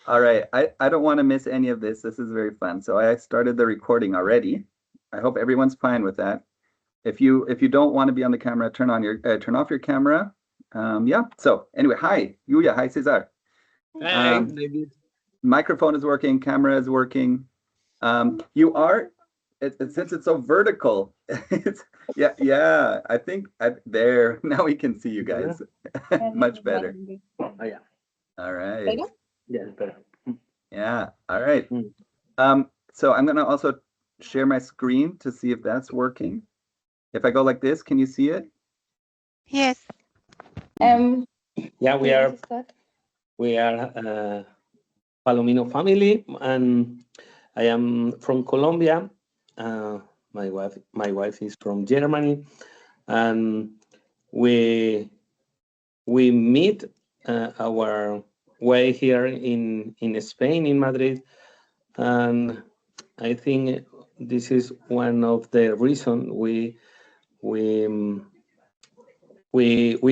All right. I don't want to miss any of this. This is very fun. So I started the recording already. I hope everyone's fine with that. If you don't want to be on the camera, turn off your camera. Yeah. So anyway, hi, Yulia. Hi, Cesar. Hi, David. Microphone is working. Camera is working. You are. Since it's so vertical. Yeah. I think there now we can see you guys much better. Oh, yeah. All right. Yes, better. Yeah. All right. So I'm gonna also share my screen to see if that's working. If I go like this, can you see it? Yes. Yeah, we are Palomino family, and I am from Colombia. My wife is from Germany, and we meet our way here in Spain, in Madrid, and I think this is one of the reasons we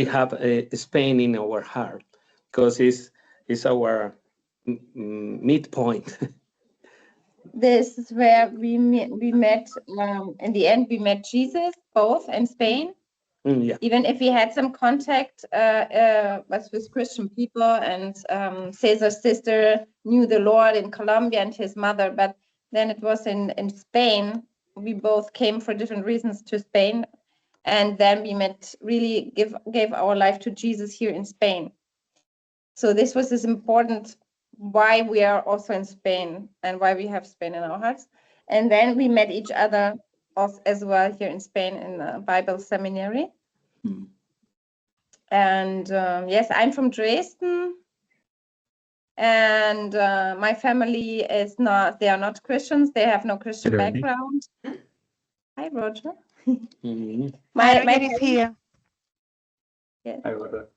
have Spain in our heart, because it's our midpoint. This is where we met. In the end, we met Jesus both in Spain. Yeah. Even if we had some contact with Christian people, and Cesar's sister knew the Lord in Colombia and his mother, but then it was in Spain. We both came for different reasons to Spain, and then we met, really gave our life to Jesus here in Spain. So this was important why we are also in Spain and why we have Spain in our hearts. And then we met each other as well here in Spain in the Bible seminary. And yes, I'm from Dresden, and my family is not, they are not Christians. They have no Christian background. Hi, Roger. My is here. Yes. Hi, Roger.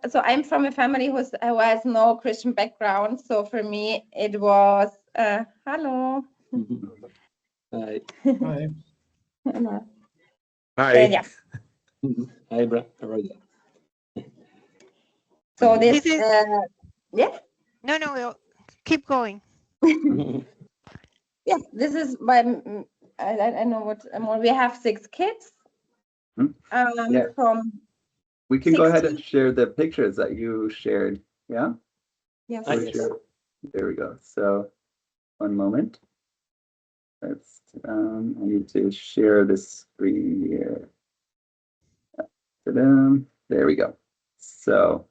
So I'm from a family who has no Christian background. So for me, it was hello. Hi. Hi. Hi. Yeah. Hi, Roger. So this is yeah. No, keep going. Yeah, this is my. I know what more. We have 6 kids. Yeah. From. We can go ahead and share the pictures that you shared. Yeah. Yes. Yes. There we go. So, one moment. Let's. I need to share this screen here. Ta-da. There we go. So,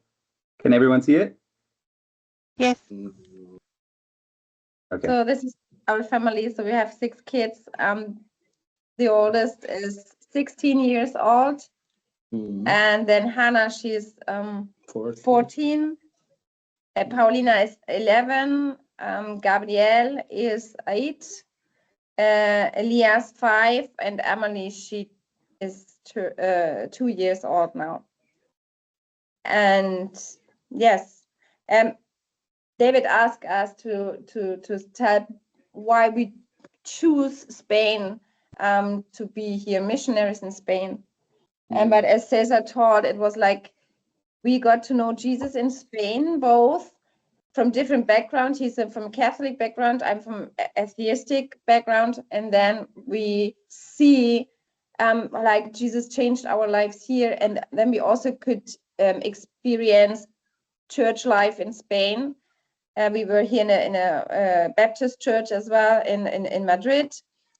can everyone see it? Yes. Okay. So this is our family. So we have 6 kids. The oldest is 16 years old, and then Hannah, she's 14. Paulina is 11. Gabrielle is 8. Elias 5, and Emily, she is 2 years old now. And yes, David asked us to tell why we choose Spain to be here missionaries in Spain. But as Cesar taught, it was like we got to know Jesus in Spain, both from different backgrounds. He's from Catholic background, I'm from atheistic background, and then we see like Jesus changed our lives here, and then we also could experience church life in Spain. We were here in a Baptist church as well in Madrid,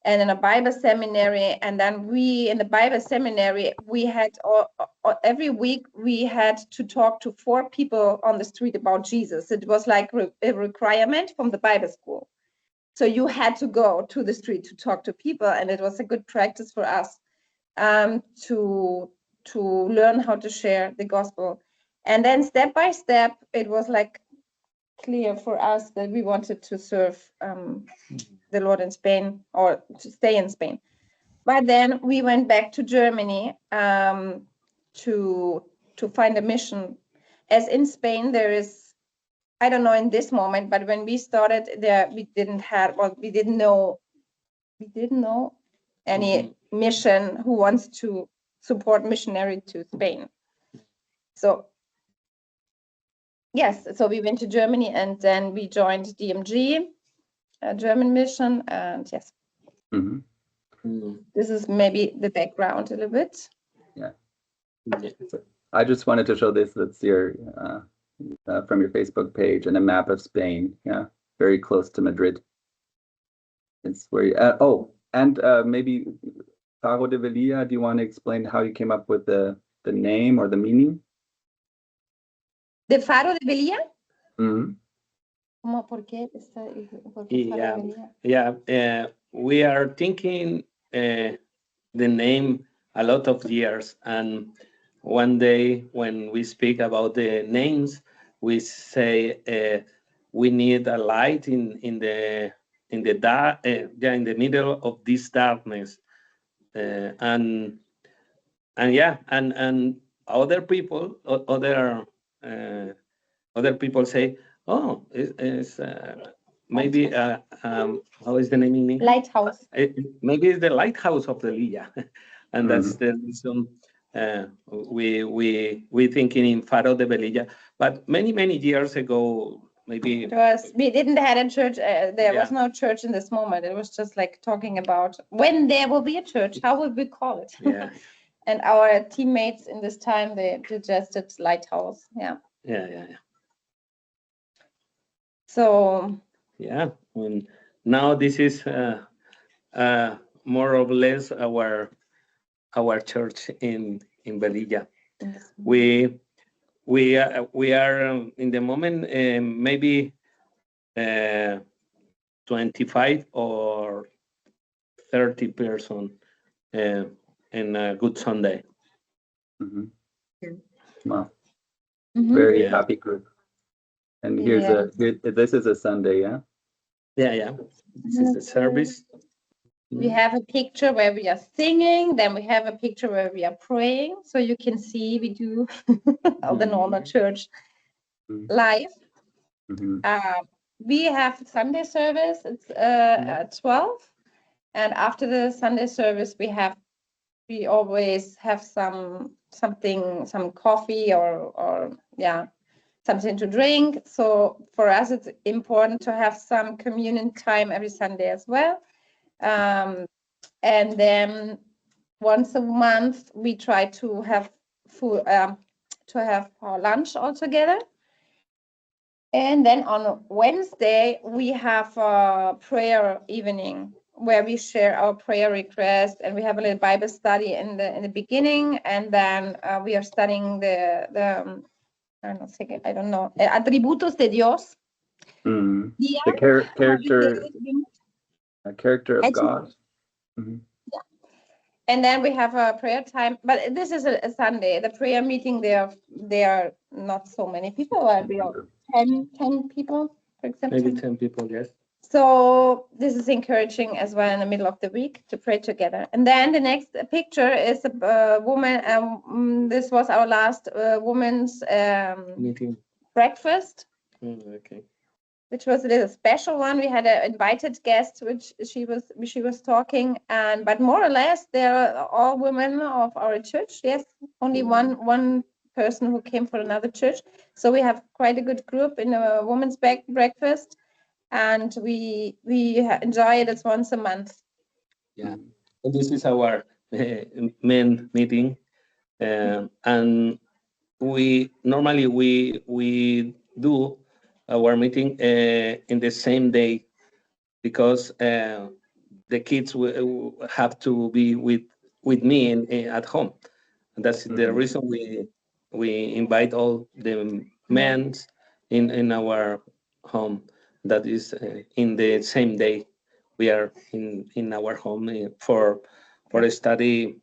and in a Bible seminary. And then we, in the Bible seminary, we had every week we had to talk to 4 people on the street about Jesus. It was like a requirement from the Bible school. So you had to go to the street to talk to people, and it was a good practice for us to learn how to share the gospel. And then step by step, it was like clear for us that we wanted to serve the Lord in Spain, or to stay in Spain. But then we went back to Germany to find a mission. As in Spain, there is, I don't know in this moment, but when we started there, we didn't know any mission who wants to support missionary to Spain. So Yes, so we went to Germany and then we joined DMG, a German mission, and yes, Mhm. this is maybe the background a little bit. Yeah. I just wanted to show this. That's your from your Facebook page and a map of Spain. Yeah, very close to Madrid. It's where you, oh, and maybe Faro de Velilla. Do you want to explain how you came up with the name or the meaning? The Faro de Velilla? Mhm. ¿Por qué por qué Faro de Yeah, Velilla? yeah. We are thinking the name a lot of years, and one day when we speak about the names, we say we need a light in the dark, yeah, in the middle of this darkness, and yeah, and other people, other people say, oh, it's maybe how is the name in English? Lighthouse. Maybe it's the lighthouse of the Velilla, and that's Mhm. the reason we thinking in Faro de Velilla. But many years ago, maybe It was, we didn't have a church, there was Yeah. no church in this moment. It was just like talking about when there will be a church, how would we call it? yeah, And our teammates in this time, they suggested Lighthouse. Yeah. yeah. So Yeah, and now this is more or less our church in Velilla. in this We are in the moment maybe 25 or 30 person in a good Sunday. Mhm. Yeah. Wow, Mhm. very Yeah. happy group. And here's this is a Sunday, yeah. Yeah. This is the service. We have a picture where we are singing, then we have a picture where we are praying. So you can see we do all the normal church Mhm. live. Mhm. We have Sunday service, it's at 12. And after the Sunday service, we always have some coffee or yeah, something to drink. So for us, it's important to have some communion time every Sunday as well. And then once a month, we try to have food, to have our lunch all together. And then on Wednesday, we have a prayer evening where we share our prayer requests, and we have a little Bible study in the beginning, and then we are studying the I don't know, atributos de Dios. Mhm. Yeah. The character of God. Mhm. And then we have a prayer time, but this is a Sunday. The prayer meeting, there are not so many people. We are 10 people, for example. Maybe 10 people, yes. So this is encouraging as well in the middle of the week to pray together. And then the next picture is a woman. This was our last women's Meeting. breakfast, Okay. which was a little special one. We had an invited guest, which she was talking, but more or less they're all women of our church. Yes, only one person who came from another church. So we have quite a good group in a women's breakfast, and we enjoy it. It's once a month. Yeah, and this is our main meeting, and we normally we do our meeting in the same day because the kids have to be with me at home. And that's the reason we invite all the men in our home. That is in the same day we are in our home for a study.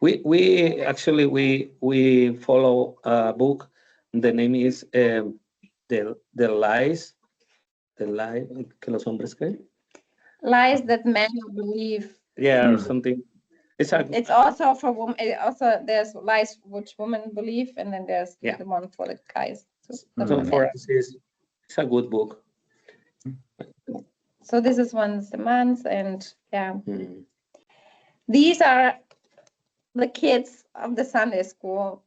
We actually we follow a book. The name is the lies, the lie que los hombres creen. Lies that men believe. Yeah, or something. It's also for women. Also, there's lies which women believe, and then there's the one for the guys. So for us, it's a good book. So this is once a month, and yeah, these are the kids of the Sunday school.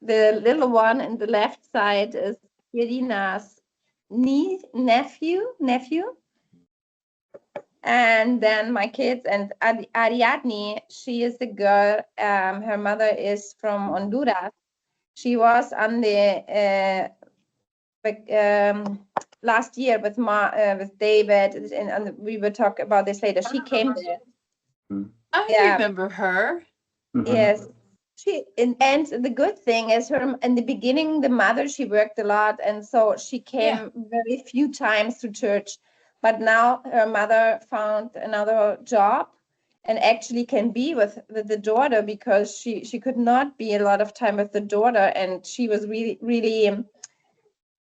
the little one in the left side is Irina's nephew. And then my kids and Ariadne, she is the girl. Her mother is from Honduras. She was on the last year with David, and we will talk about this later. She came there. I remember her. Yes. And the good thing is her in the beginning, the mother, she worked a lot, and so she came very few times to church. But now her mother found another job and actually can be with the daughter, because she could not be a lot of time with the daughter, and she was really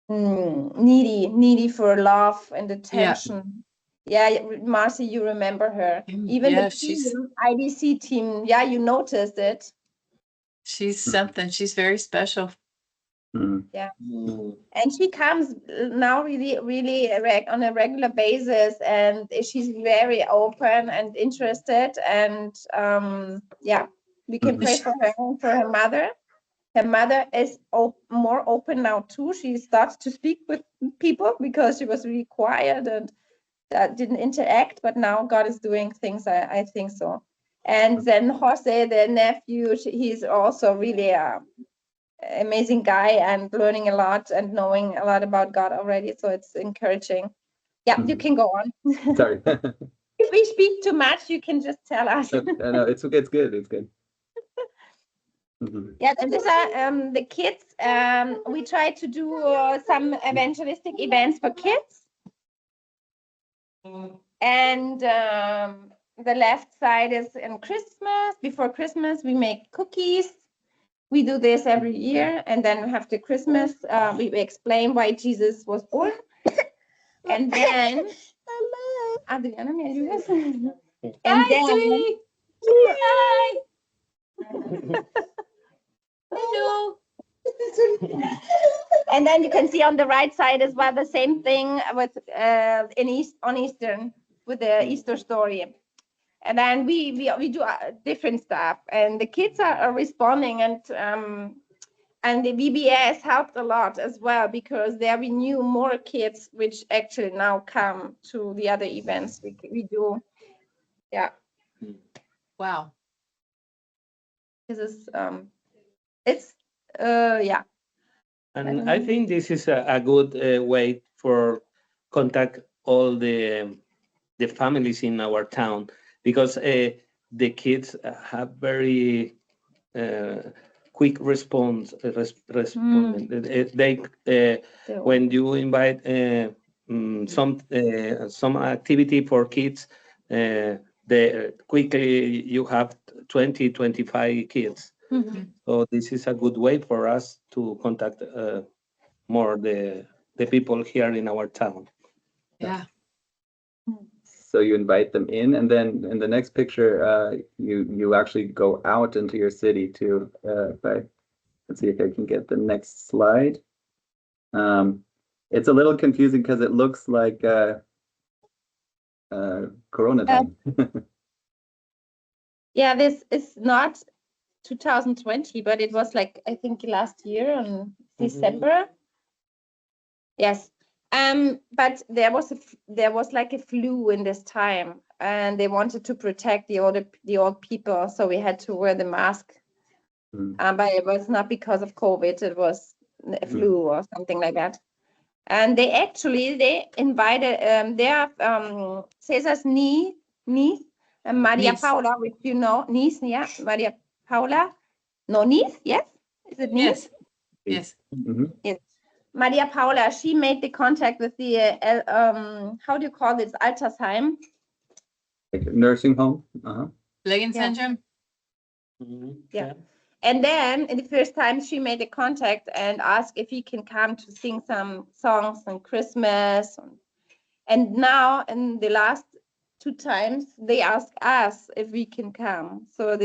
needy for love and attention. Yeah, Marcy, you remember her. Even the team, IDC team, you noticed it. She's something. She's very special. Yeah. And she comes now really on a regular basis, and she's very open and interested, and we can pray for her and for her mother. Her mother is more open now too. She starts to speak with people, because she was really quiet and didn't interact, but now God is doing things, I think so. And then Jose, the nephew, he's also really amazing guy and learning a lot and knowing a lot about God already, so it's encouraging. You can go on. Sorry. If we speak too much, you can just tell us. No, it's good. It's good. Yeah, and these are the kids. We try to do some evangelistic events for kids. And the left side is in Christmas. Before Christmas, we make cookies. We do this every year, and then we have the Christmas. We explain why Jesus was born, and then Adriana, may I do this? And then hi. Hello. And then you can see on the right side as well the same thing with on Eastern with the Easter story. And then we do different stuff, and the kids are responding, and the VBS helped a lot as well, because there we knew more kids which actually now come to the other events we do. Yeah. Wow. This is it's yeah. And I think this is a good way for contact all the families in our town, because the kids have very quick response. They when you invite some activity for kids, quickly you have 20-25 kids. So this is a good way for us to contact more the people here in our town. Yeah. So you invite them in, and then in the next picture, you actually go out into your city too. Let's see if I can get the next slide. It's a little confusing because it looks like Corona time. Yeah, this is not 2020, but it was like, I think last year in December. Yes. But there was like a flu in this time, and they wanted to protect the old people, so we had to wear the mask. But it was not because of COVID; it was a flu or something like that. And they invited Cesar's niece, Maria Paula, which you know, niece, yeah, Maria Paula. No, niece, yes? Is it niece? Yes. Yes. Maria Paula, she made the contact with the, how do you call this, Altersheim? Like nursing home? Pflegezentrum? Yeah. And then, in the first time, she made a contact and asked if he can come to sing some songs on Christmas. And now, in the last 2 times, they asked us if we can come. So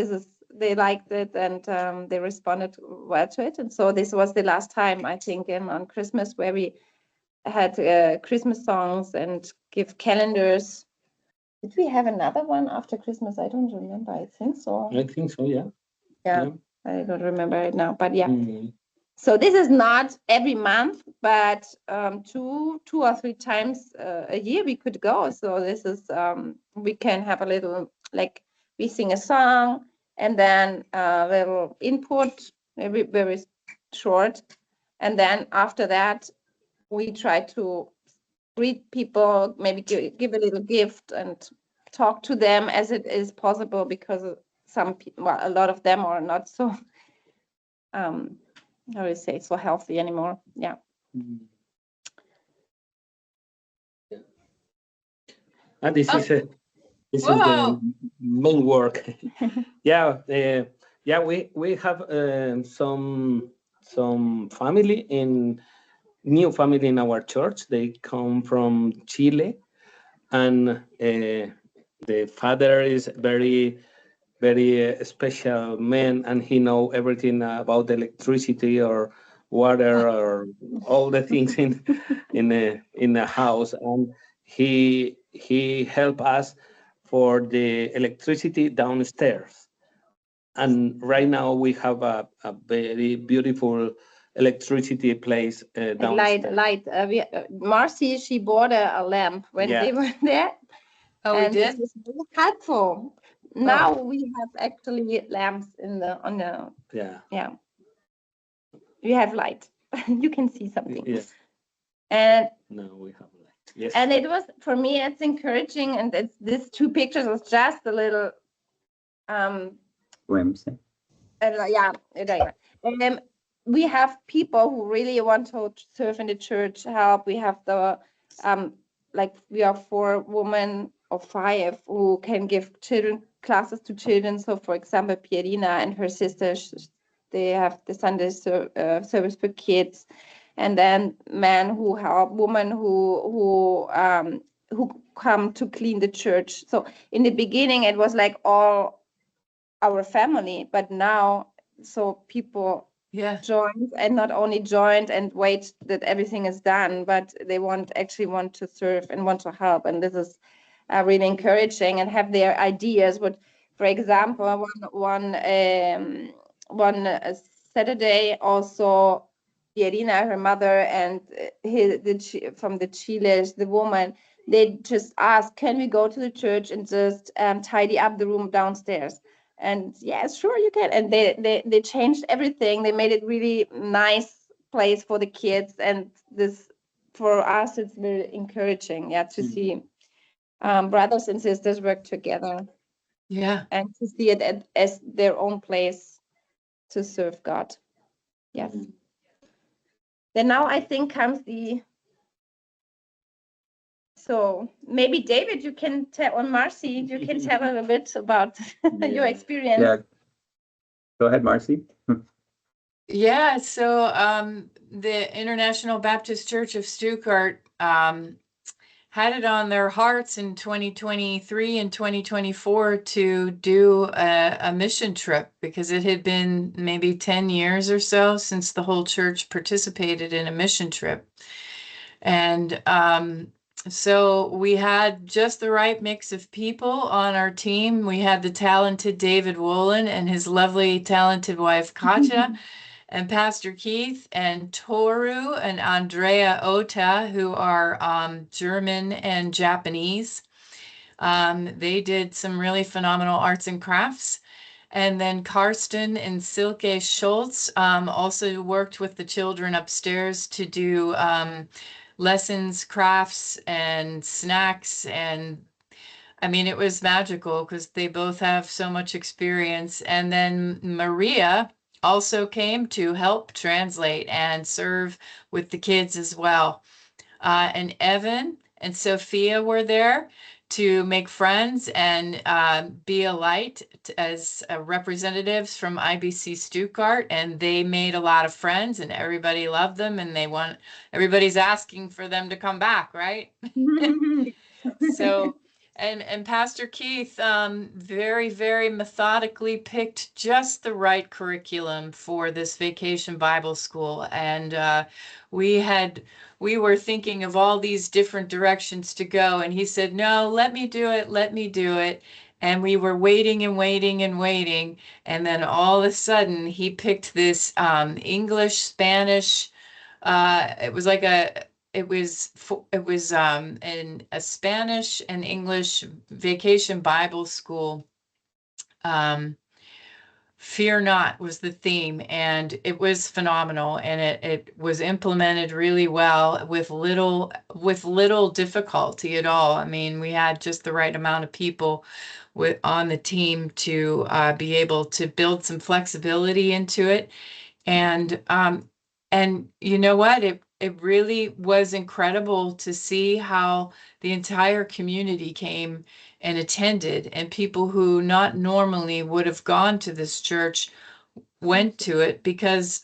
they liked it, and they responded well to it. And so this was the last time, I think, on Christmas, where we had Christmas songs and give calendars. Did we have another one after Christmas? I don't remember. I think so. I think so, yeah. Yeah. I don't remember it now, but yeah. So this is not every month, but 2 or 3 times a year we could go. So this is we can have a little, like, we sing a song and then a little input, maybe very short, and then after that we try to greet people, maybe give a little gift and talk to them as it is possible, because some people, well, a lot of them are not so how do you say, so healthy anymore. Yeah. And this is Whoa. the main work. Yeah, we have some family new family in our church. They come from Chile, and the father is very special man, and he know everything about electricity or water or all the things in the house, and he help us for the electricity downstairs. And right now we have a very beautiful electricity place downstairs. Light. Marcy, she bought a lamp when Yeah. they were there. Oh, we and this did? was very helpful. Now we have actually lamps on the Yeah. we have light. You can see something. Yes. And No, we have light. Yes. and it was, for me, it's encouraging, and it's these 2 pictures was just a little Glimpse. we have people who really want to serve in the church, help. We have the we are 4 women or 5 who can give classes to children. So for example, Pierina and her sister, they have the Sunday service for kids, and then men who help, women who come to clean the church. So in the beginning it was like all our family, but now so people joined, and not only joined and wait that everything is done, but they actually want to serve and want to help. And this is really encouraging, and have their ideas. But for example, one Saturday, also Irina, her mother, and from the Chiles, the woman, they just asked, can we go to the church and just tidy up the room downstairs? And yes, sure, you can. And they changed everything. They made it really nice place for the kids. And this, for us, it's very encouraging, to see brothers and sisters work together. Yeah. And to see it as their own place to serve God. Yes. Then now I think comes so maybe David, you can tell, or Marcy, you can tell a little bit about your experience. Yeah. Go ahead, Marcy. Yeah, so the International Baptist Church of Stuttgart had it on their hearts in 2023 and 2024 to do a mission trip, because it had been maybe 10 years or so since the whole church participated in a mission trip. And so we had just the right mix of people on our team. We had the talented David Wolin and his lovely, talented wife, Katja, and Pastor Keith and Toru and Andrea Ota, who are German and Japanese. They did some really phenomenal arts and crafts. And then Karsten and Silke Schultz also worked with the children upstairs to do lessons, crafts, and snacks. And I mean, it was magical because they both have so much experience. And then Maria also came to help translate and serve with the kids as well. And Evan and Sophia were there to make friends and be a light as representatives from IBC Stuttgart. And they made a lot of friends, and everybody loved them, and everybody's asking for them to come back, right? So, and Pastor Keith very, very methodically picked just the right curriculum for this Vacation Bible School. And we were thinking of all these different directions to go. And he said, no, let me do it. And we were waiting and waiting and waiting. And then all of a sudden he picked this English, Spanish. It was like it was in a Spanish and English vacation Bible school. Fear not was the theme, and it was phenomenal, and it was implemented really well with little difficulty at all. I mean, we had just the right amount of people on the team to be able to build some flexibility into it. And you know what? It really was incredible to see how the entire community came and attended, and people who not normally would have gone to this church went to it because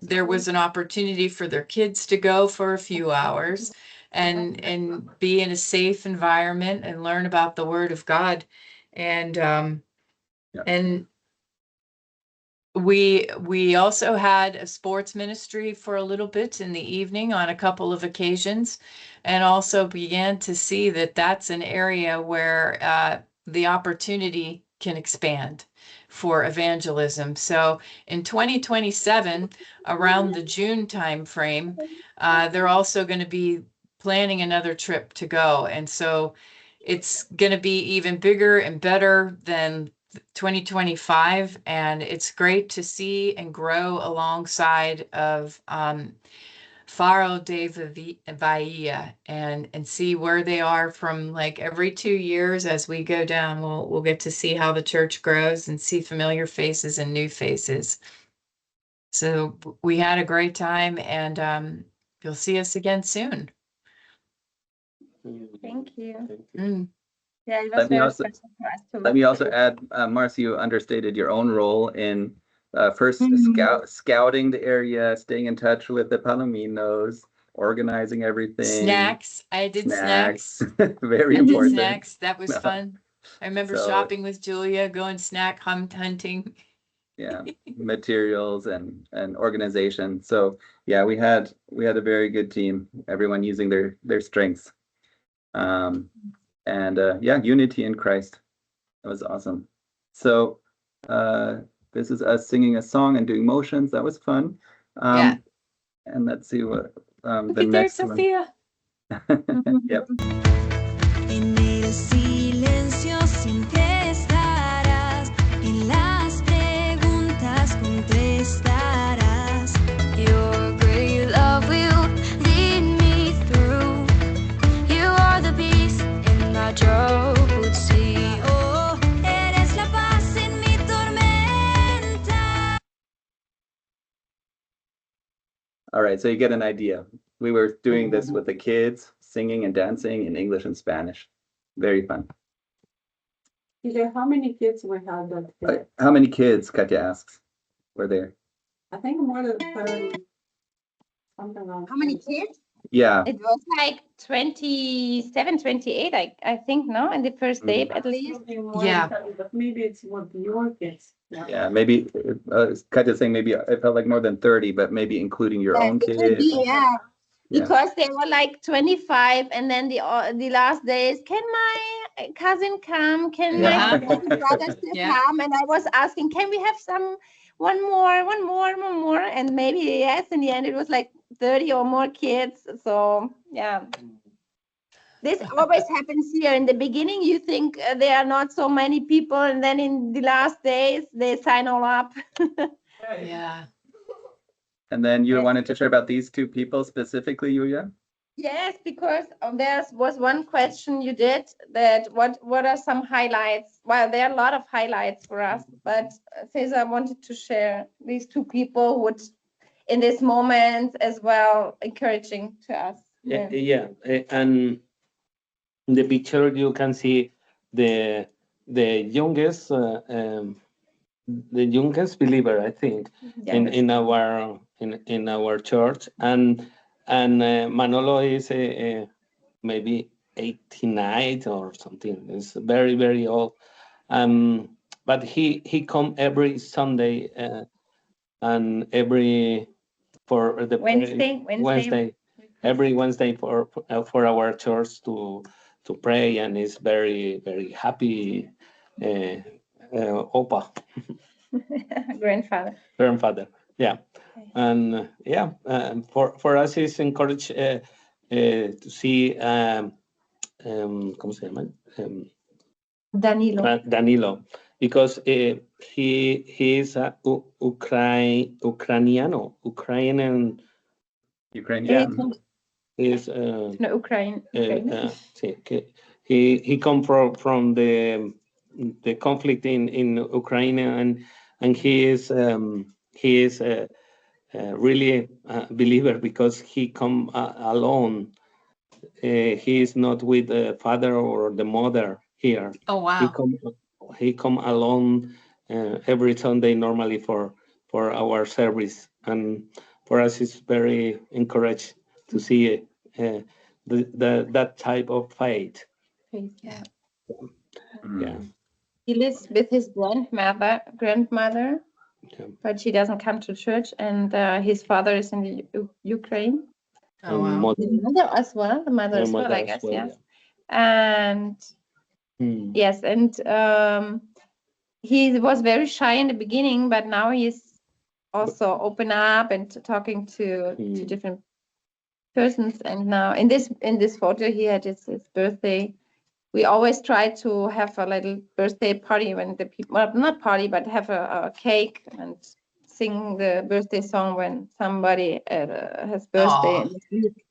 there was an opportunity for their kids to go for a few hours and be in a safe environment and learn about the Word of God. And and we also had a sports ministry for a little bit in the evening on a couple of occasions, and also began to see that that's an area where the opportunity can expand for evangelism. So in 2027, around the June timeframe, they're also going to be planning another trip to go. And so it's going to be even bigger and better than 2025, and it's great to see and grow alongside of Faro de Velilla and see where they are from, like every 2 years as we go down. We'll get to see how the church grows and see familiar faces and new faces. So we had a great time, and you'll see us again soon. Thank you. Mm. Yeah, it was Let me very also- special for us too. Let me also add, Marcy, you understated your own role in first scouting the area, staying in touch with the Palominos, organizing everything. Snacks. I did snacks. Very I did important. snacks. That was No. fun. I remember So- shopping with Julia, going snack hunting. Yeah, materials and organization. So yeah, we had a very good team. Everyone using their strengths. Yeah, unity in Christ. That was awesome. So this is us singing a song and doing motions. That was fun. Yeah. And let's see what Look the at there, next one. Sophia. Yep. En el silencio siempre estarás, en las preguntas contestarás. Your great love will lead me through. You are the peace in my troubled sea. Oh, eres la paz en mi tormenta. All right, so you get an idea. We were doing this with the kids, singing and dancing in English and Spanish. Very fun. How many kids we had that day? How many kids, Katya asks, were there? I think more than 30. Something like How many kids? Yeah, It was like 27, 28, I think, no? In the first day at least. something more Yeah. than 30, but maybe it's what your kids. yeah, maybe Katya's saying maybe it felt like more than 30, but maybe including your own It could kids. be, yeah. Yeah. Because they were like 25, and then the last days, can my cousin come? Can Yeah. my brother still Yeah. come? And I was asking, can we have one more? And maybe yes. In the end, it was like 30 or more kids. So yeah. This always happens here. In the beginning, you think there are not so many people, and then in the last days, they sign all up. Yeah. And then you Yes. wanted to share about these two people specifically, Yulia? Yes, because there was one question you did that what are some highlights? Well, there are a lot of highlights for us, but Cesar wanted to share these two people who would, in this moment as well, encouraging to us. Yeah, and in the picture you can see the youngest the youngest believer, I think, in our church, and Manolo is maybe 89 or something. It's very old, but he come every Sunday and every for the Wednesday. every Wednesday for our church to pray, and is very happy Opa, grandfather. Yeah, and for us it's encouraged to see ¿cómo se llama? Danilo, because he is a Ukrainian. Ukrainian. Is No, Ukraine. sí, he come from the conflict in Ukraine, and he is really a believer because he come alone. He is not with the father or the mother here. Oh, wow. He come alone every Sunday normally for our service, and for us it's very encouraged to see that type of faith. Yeah. Yeah. He lives with his grandmother, Yeah. but she doesn't come to church, and his father is in the Ukraine. Oh, And wow. The mother as well, I guess, well, yes. And Hmm. yes, and he was very shy in the beginning, but now he's also open up and talking to different persons. And now in this photo, he had his birthday. We always try to have a little birthday party when the people, well, not party, but have a cake and sing the birthday song when somebody has birthday. Aw. in this week.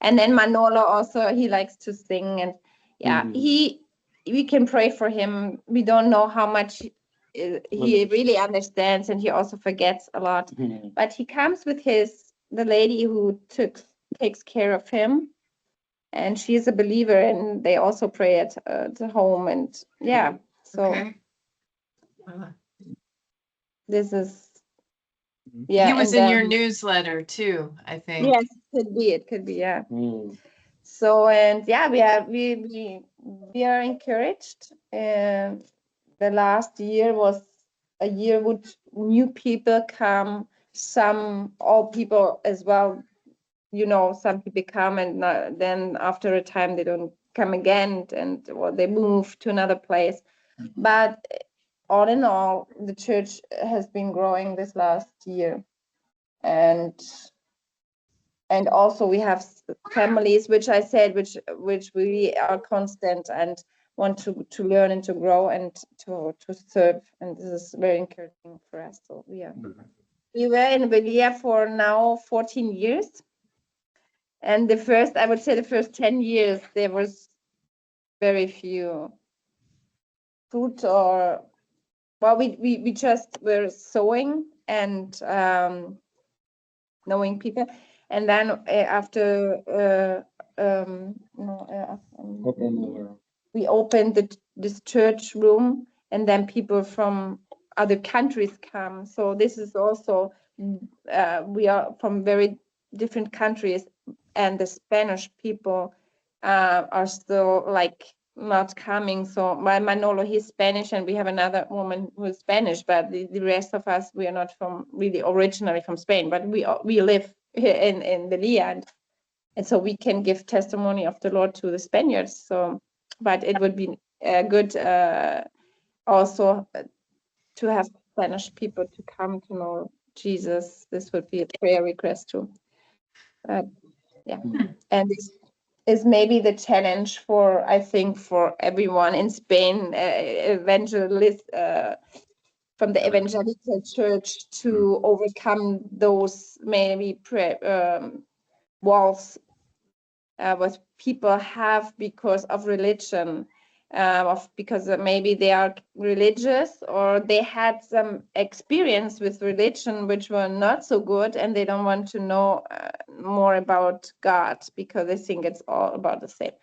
And then Manolo also, he likes to sing, and we can pray for him. We don't know how much he really understands, and he also forgets a lot. But he comes with the lady who takes care of him, and she's a believer, and they also pray at home, and so Okay. this is He was in and your then- newsletter too, I think. Yes, it could be, yeah. So, and we are encouraged. And the last year was a year which new people come, old people as well. Some people come, and then after a time they don't come again, and they move to another place. But all in all, the church has been growing this last year, and also we have families, which I said, which really are constant and want to learn and to grow and to serve, and this is very encouraging for us. So we were in Velilla for now 14 years, and the first 10 years there was very few fruit, or we just were sowing and knowing people. And then after we opened this church room, and then people from other countries come. So this is also, we are from very different countries, and the Spanish people are still not coming. So my Manolo, he's Spanish, and we have another woman who is Spanish, but the rest of us, we are not really originally from Spain, but we live here in Velilla, and so we can give testimony of the Lord to the Spaniards. So, but it would be good also to have Spanish people to come to know Jesus. This would be a prayer request too. And this is maybe the challenge for everyone in Spain, evangelist from the evangelical church, to overcome those maybe walls what people have because of religion, because maybe they are religious, or they had some experience with religion which were not so good, and they don't want to know more about God because they think it's all about the same.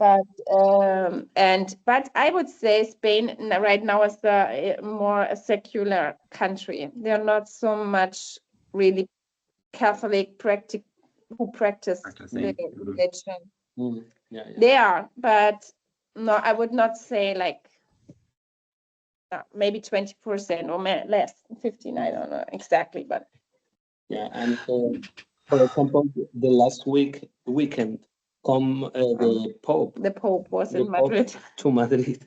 But I would say Spain right now is more a secular country. They're not so much really Catholic who practice the religion. They are, but no, I would not say maybe 20% or less, 15. I don't know exactly, but and for example, the last weekend, the Pope was in Madrid to Madrid,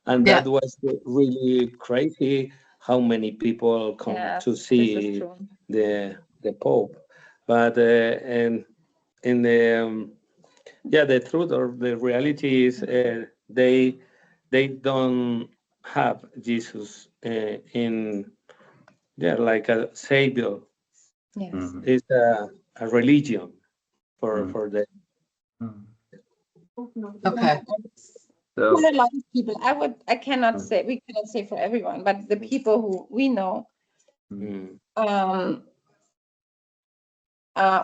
And Yeah. that was really crazy how many people come Yes, to this is see true. the Pope. But and in the the truth or the reality is they don't have Jesus in like a savior. Yes. Mhm. It's a religion for Mm. for the Mhm. Okay. So, For a lot of people, I cannot Mm. say, we cannot say for everyone, but the people who we know, Mm.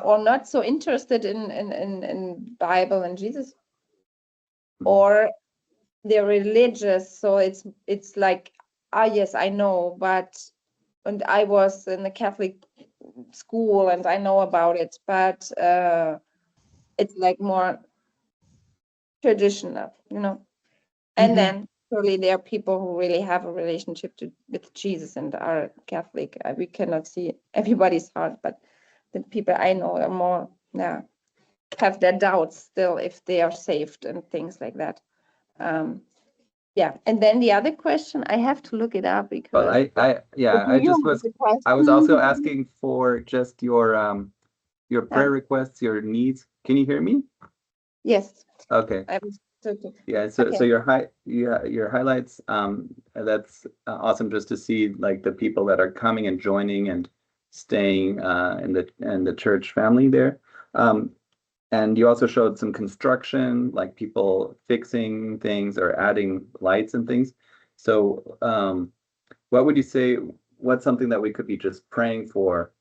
or not so interested in Bible and Jesus, Mm. or they're religious, so it's like, yes, I know, and I was in the Catholic school and I know about it, but it's like more traditional, And Mhm. then surely there are people who really have a relationship with Jesus and are Catholic. We cannot see everybody's heart, but the people I know are more, have their doubts still if they are saved and things like that. And then the other question, I have to look it up because. well, I was also asking for just your prayer requests, your needs. Can you hear me? Yes. Okay. I was joking. Yeah, so Okay. your highlights, that's awesome just to see like the people that are coming and joining and staying in the church family there. And you also showed some construction, like people fixing things or adding lights and things. So what would you say, what's something that we could be just praying for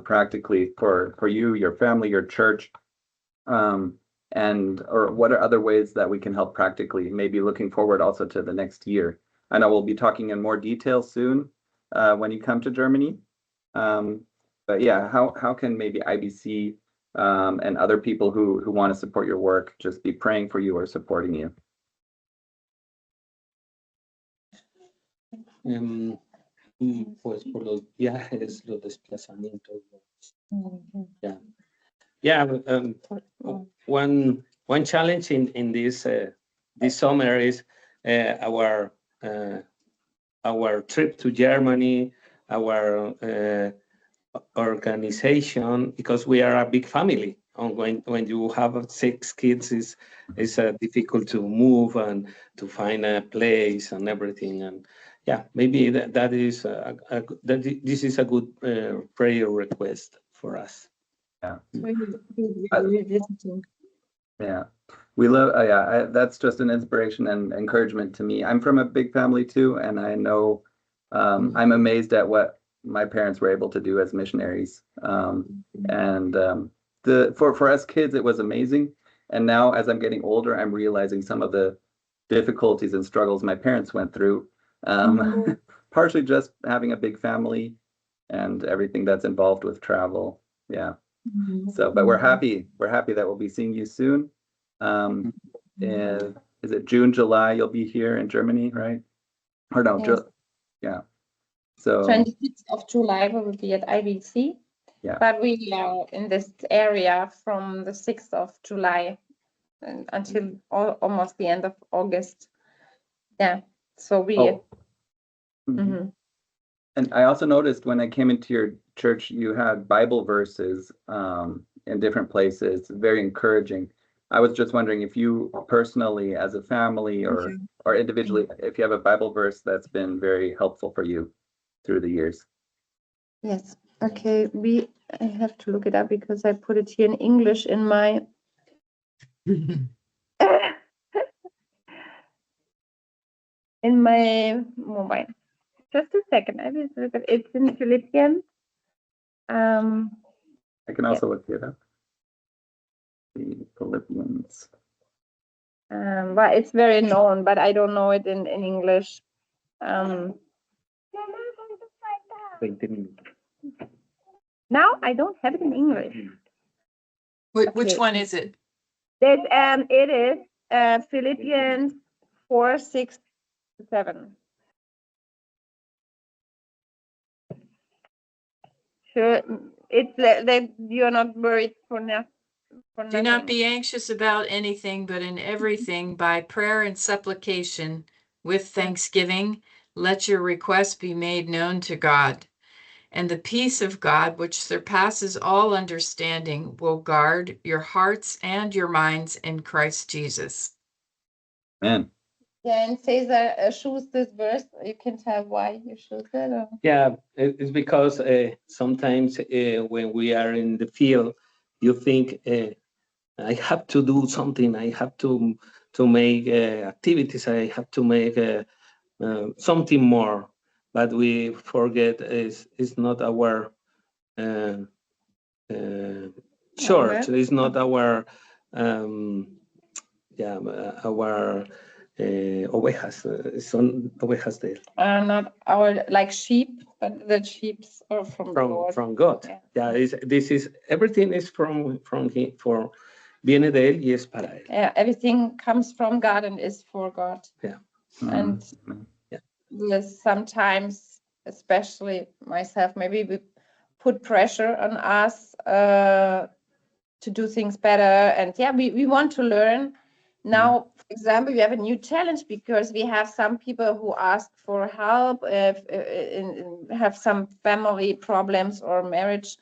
practically for you, your family, your church? Or what are other ways that we can help practically, maybe looking forward also to the next year? I know we'll be talking in more detail soon when you come to Germany. But yeah, how can maybe IBC and other people who want to support your work just be praying for you or supporting you? Pues por los viajes, los desplazamientos. Mhm. One challenge in this summer is our trip to Germany, our organization, because we are a big family. When you have 6 kids, it's difficult to move and to find a place and everything. And maybe that is this is a good prayer request for us. Yeah. Revisiting. Yeah, we love. That's just an inspiration and encouragement to me. I'm from a big family too, and I know I'm amazed at what my parents were able to do as missionaries. And for us kids, it was amazing. And now, as I'm getting older, I'm realizing some of the difficulties and struggles my parents went through. Partially just having a big family and everything that's involved with travel. Yeah. So, but we're happy that we'll be seeing you soon. Is it June, July? You'll be here in Germany, right? Or no, Yes. yeah. So 26th of July, we will be at IBC. Yeah. But we are in this area from the 6th of July until almost the end of August. Yeah. So we. Oh. Mhm. And I also noticed when I came into your church, you had Bible verses in different places, very encouraging. I was just wondering if you personally, as a family or individually, if you have a Bible verse that's been very helpful for you through the years. Yes. Okay. I have to look it up because I put it here in English in my. In my mobile. Just a second. I will look at it's in Philippians. I can also look it up. The Philippians. But it's very known, but I don't know it in English. 20 minutos. Now I don't have it in English. Which Okay. one is it? It is Philippians 4:6-7. Sure, it's that you're not worried for now. Do not be anxious about anything, but in everything by prayer and supplication with thanksgiving, let your requests be made known to God. And the peace of God, which surpasses all understanding, will guard your hearts and your minds in Christ Jesus. Man. Yeah, and Cesar choose this verse. You can tell why you choose it. Or... Yeah, it's because sometimes when we are in the field, you think I have to do something. I have to make activities. I have to make something more, but we forget it's not our church. It's not our our ovejas. Son ovejas de not our like sheep, but the sheep are from God. From God. Yeah, this is everything is from him, for viene de él y es para él. Yeah, everything comes from God and is for God. Yeah. And yes, sometimes, especially myself, maybe we put pressure on us to do things better. And yeah, we want to learn. Now, for example, we have a new challenge because we have some people who ask for help, have some family problems or marriage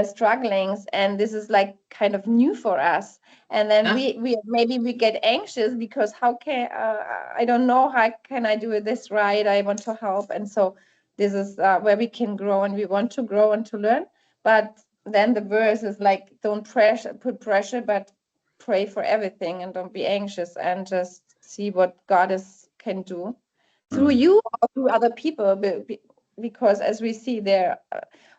strugglings, and this is like kind of new for us. And then we maybe we get anxious because how can I don't know how can I do this right? I want to help, and so this is where we can grow, and we want to grow and to learn. But then the verse is like, don't put pressure, but pray for everything and don't be anxious and just see what God can do through you or through other people. Because as we see there,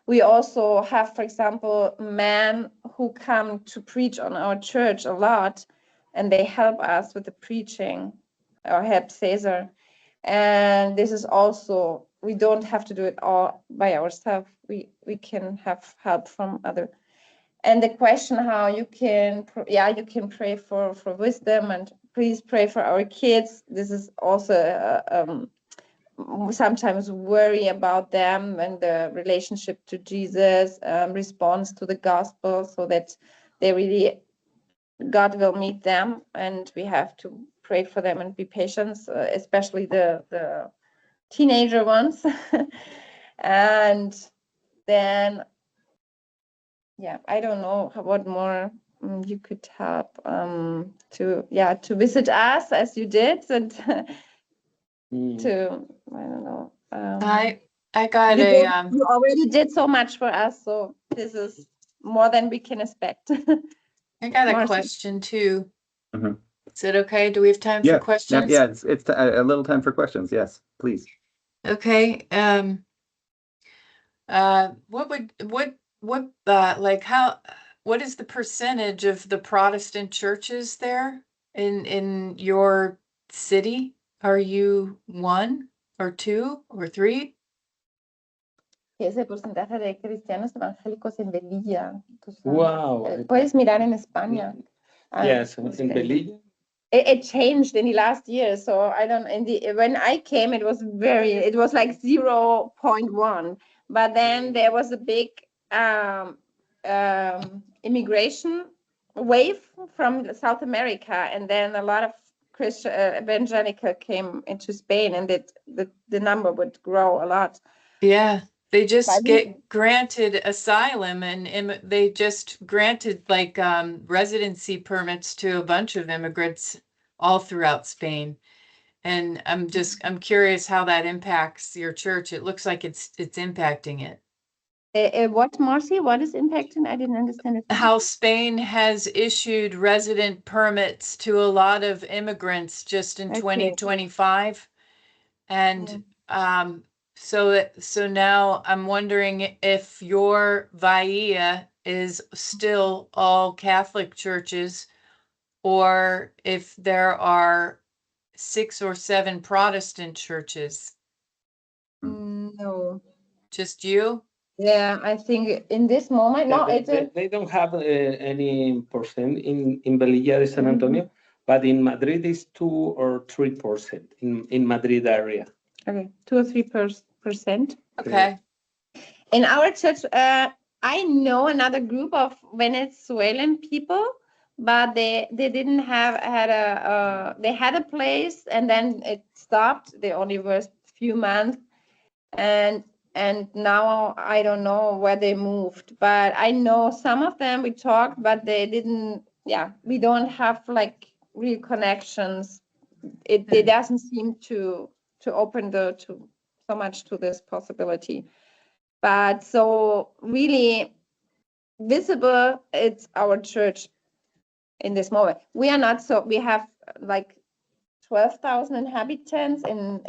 we also have, for example, men who come to preach on our church a lot, and they help us with the preaching, or help Cesar. And this is also, we don't have to do it all by ourselves. We can have help from other. And the question how you can, you can pray for wisdom, and please pray for our kids. This is also sometimes worry about them and the relationship to Jesus, response to the gospel, so that they really, God will meet them, and we have to pray for them and be patient, especially the teenager ones. And then, yeah, I don't know what more you could help to visit us as you did, and to, I don't know. I got you already did so much for us, so this is more than we can expect. I got a question too. Is it okay? Do we have time for questions? Yeah, it's a little time for questions. Yes, please. Okay. What is the percentage of the Protestant churches there in your city? Are you 1 or 2 or 3? ¿Qué es el porcentaje de cristianos evangélicos en Velilla? Wow. Puedes mirar en España. Yes, in Velilla. It changed in the last year, so I don't. When I came, it was like 0.1, but then there was a big immigration wave from South America, and then a lot of Christian evangelical came into Spain, and the number would grow a lot. Yeah, they just get granted asylum, and they just granted like residency permits to a bunch of immigrants all throughout Spain. And I'm curious how that impacts your church. It looks like it's impacting it. What, Marcy? What is impacting? I didn't understand it. How Spain has issued resident permits to a lot of immigrants just in 2025. And so now I'm wondering if your Velilla is still all Catholic churches, or if there are 6 or 7 Protestant churches. No. Just you? Yeah, I think in this moment, they don't have any percent in Velilla de San Antonio, but in Madrid is 2 or 3% in Madrid area. Okay, 2 or 3%. Okay. In our church, I know another group of Venezuelan people, but they didn't they had a place and then it stopped. They only were a few months, and now I don't know where they moved, but I know some of them we talked, but they didn't. Yeah, we don't have like real connections. It doesn't seem to open to so much to this possibility. But so really visible, it's our church in this moment. We are not so, we have like 12,000 inhabitants in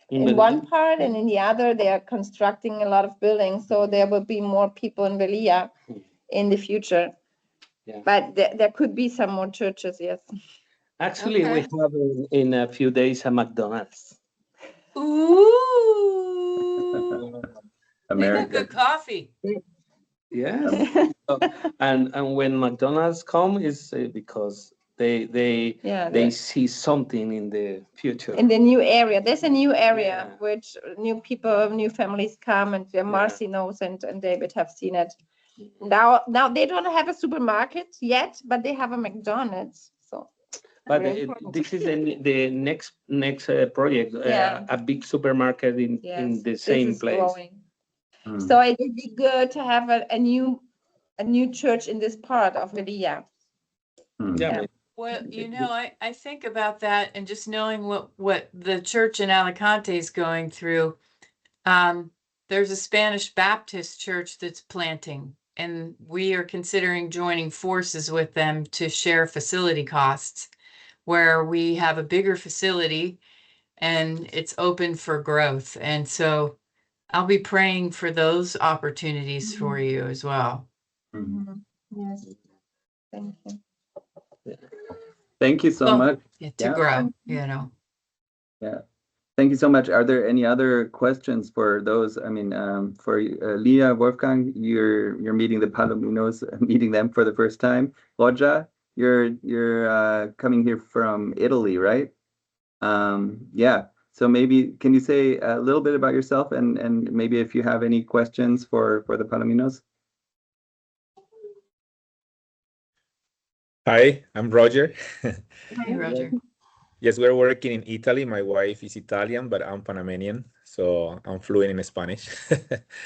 one part, and in the other they are constructing a lot of buildings, so there will be more people in Velilla in the future. Yeah. But there could be some more churches, yes. Actually, we Okay. have in a few days a McDonald's. Ooh. They got America. good coffee. Yes. And when McDonald's come is because they Yeah, see something in the future. in the new area. There's a new area Yeah. which new people, new families come, and Marcy knows and David have seen it. Now they don't have a supermarket yet, but they have a McDonald's. So, But very important. this is the next project, Yeah. a big supermarket in Yes, the this same is place. growing. Mm. So it would be good to have a new church in this part of Velilla. Mm. Yeah. Well, you know, I think about that and just knowing what the church in Alicante is going through. There's a Spanish Baptist church that's planting, and we are considering joining forces with them to share facility costs, where we have a bigger facility and it's open for growth. And so I'll be praying for those opportunities for you as well. Mm. Yes. Thank you. Thank you so Well, much. To Yeah. grow, you know. Yeah. Thank you so much. Are there any other questions for those? I mean, for Leah, Wolfgang, you're meeting the Palominos, meeting them for the first time. Roger, you're coming here from Italy, right? Yeah. So maybe can you say a little bit about yourself and maybe if you have any questions for the Palominos? Hi, I'm Roger. Hey, Roger. Yes, we're working in Italy. My wife is Italian, but I'm Panamanian, so I'm fluent in Spanish.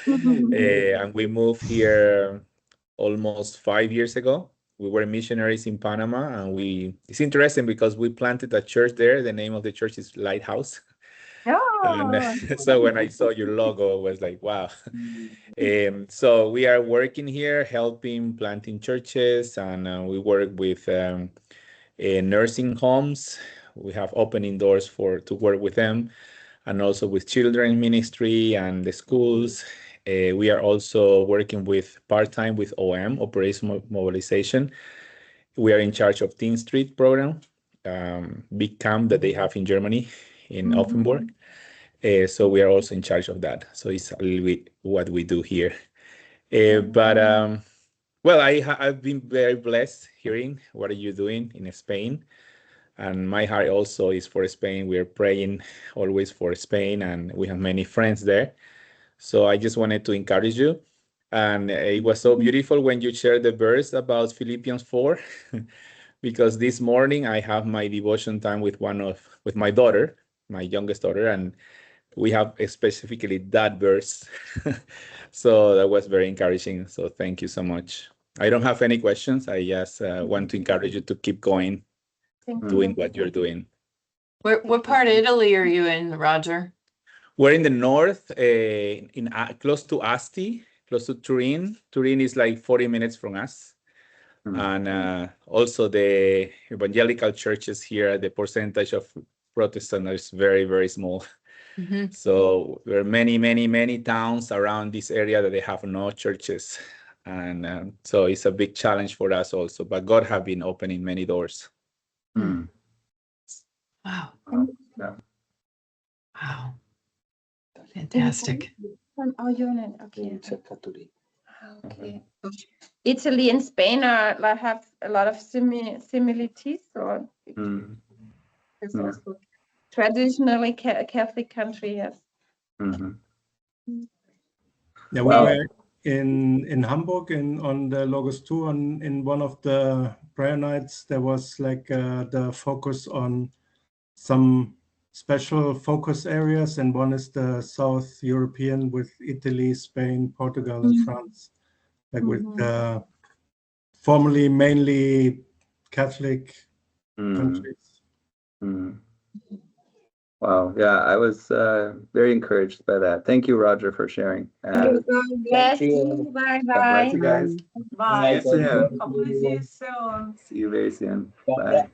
And we moved here almost 5 years ago. We were missionaries in Panama, and it's interesting because we planted a church there. The name of the church is Lighthouse. And so when I saw your logo, I was like, wow. So we are working here, helping planting churches, and we work with nursing homes. We have opening doors to work with them, and also with children ministry and the schools. We are also working with part-time with OM, Operational Mobilization. We are in charge of Teen Street program, big camp that they have in Germany, in Offenburg. So we are also in charge of that. So it's a little bit what we do here. Well, I've been very blessed hearing what are you doing in Spain. And my heart also is for Spain. We are praying always for Spain, and we have many friends there. So I just wanted to encourage you. And it was so beautiful when you shared the verse about Philippians 4, because this morning I have my devotion time with my daughter, my youngest daughter, and we have specifically that verse. So that was very encouraging. So thank you so much. I don't have any questions. I just want to encourage you to keep going, doing what you're doing. What part of Italy are you in, Roger? We're in the north, close to Asti, close to Turin. Turin is like 40 minutes from us. And also the evangelical churches here, the percentage of Protestant is very, very small. Mm-hmm. So there are many, many, many towns around this area that they have no churches. And so it's a big challenge for us also, but God have been opening many doors. Mm. Wow. Yeah. Wow. Fantastic. Oh, you're in it. Okay. Okay. Italy and Spain have a lot of similarities, or it's also traditionally Catholic country, yes. Mm-hmm. Yeah, Wow. we were in Hamburg on the Logos 2 in one of the prayer nights, there was like the focus on some special focus areas, and one is the South European with Italy, Spain, Portugal, and France, like with formerly mainly Catholic countries. Wow, yeah, I was very encouraged by that. Thank you, Roger, for sharing. God bless you. God bless Bye-bye. you guys. Bye. See you soon. Hopefully see you soon. See you very soon. Yeah. Bye.